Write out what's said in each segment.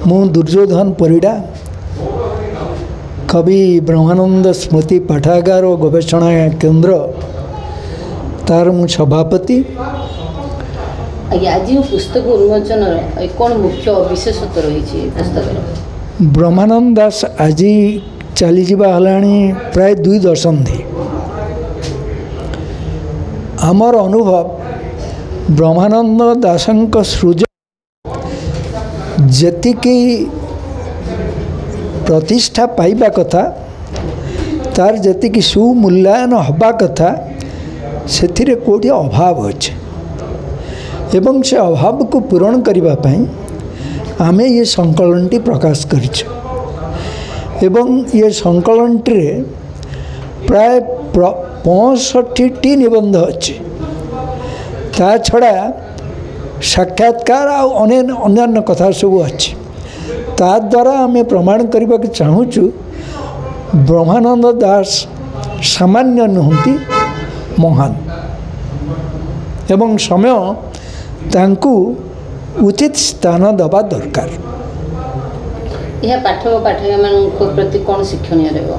मु दुर्योधन परिडा कवि ब्रह्मानंद स्मृति पाठागार और गवेषणा केंद्र तार मु सभापति। आज पुस्तक उन्मोचन कौन मुख्य विशेषत्व रही पुस्तक? ब्रह्मानंद दास आज चली हलाणी प्राय 2 दशंधि। आमर अनुभव ब्रह्मानंद दासंक सृजन जेतिकी प्रतिष्ठा पाइबा कथा तार जेतिकी सुमूल्यायन हवा कथा से कोटी अभाव अच्छे एवं से अभाव को पूरण करने आमे ये संकलनटी प्रकाश करिछु एवं ये संकलनटी प्राय 65टी निबंध अच्छे ता छड़ा साक्षात्कार अन्य कथा सब अच्छी ता द्वारा आम प्रमाण करने को चाहूँ ब्रह्मानंद दास सामान्य नुहति महान एवं समय तांकु उचित स्थान दबा दरकार। यह पाठक पाठिका प्रति कौन शिक्षणीय रहेगा?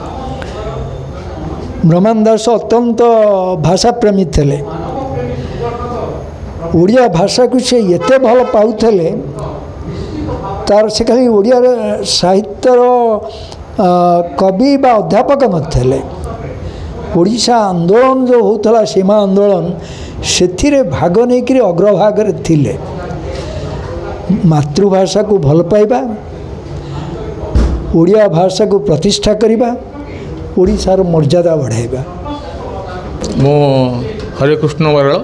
ब्रह्मानंद दास अत्यंत भाषा प्रेमी थे। ओडिया भाषा को से एते भल पाउथले तार से खाली ओडिया साहित्यर कवि बा अध्यापक नथिले। ओडिशा आंदोलन जो होता सीमा आंदोलन से भाग नहीं कि अग्रभाग थिले। मातृभाषा को भल पाइबा ओडिया भाषा को प्रतिष्ठा करिबा ओडिशार मर्यादा बढ़ाइबा। मो हरेकृष्ण बराड़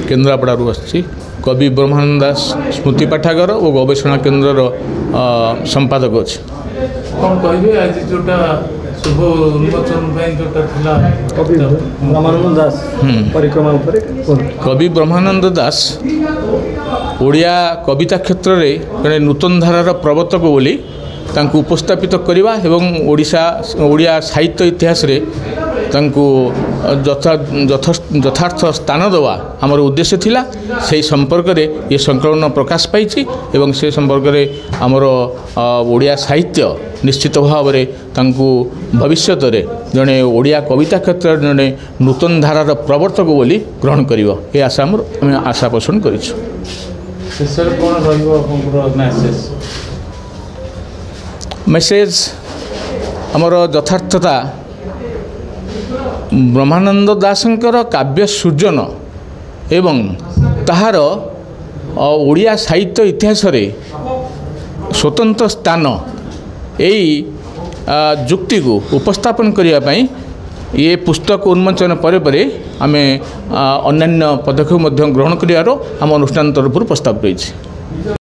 केन्द्रापड़ारू आसी कवि ब्रह्मानंद दास स्मृति पाठागार और गवेषणा केन्द्र संपादक अच्छे। कौन कहे आज जोटा शुभ उन्मोचन कवि ब्रह्मानंद दास परिक्रमा कवि ब्रह्मानंद दास ओडिया कविता क्षेत्र में जड़े नूतन धारार प्रवर्तक बोली तांकु उपस्थापित करवा एवं ओडिया साहित्य इतिहास रे तांकु यथार्थ स्थान देवा आमर उद्देश्य थिला। से संपर्क रे ये संकलन प्रकाश पाई एवं से संपर्क रे आमर ओडिया साहित्य निश्चित भाव में तांकु भविष्य रे जड़े ओडिया कविता क्षेत्र जड़े नूतन धारार प्रवर्तक बोली ग्रहण करिवो ए आशा आम आशा पोषण करिछु। मेसेज आमर यथार्थता ब्रह्मानंद दासंकर काव्य सृजन एवं ताहार ओडिया साहित्य इतिहास रे स्वतंत्र स्थान यही जुक्ति को उपस्थापन करने ये पुस्तक उन्मोचन पर आम अन्य पदक्षेप ग्रहण कर आम अनुष्ठान तरफ प्रस्ताव रही।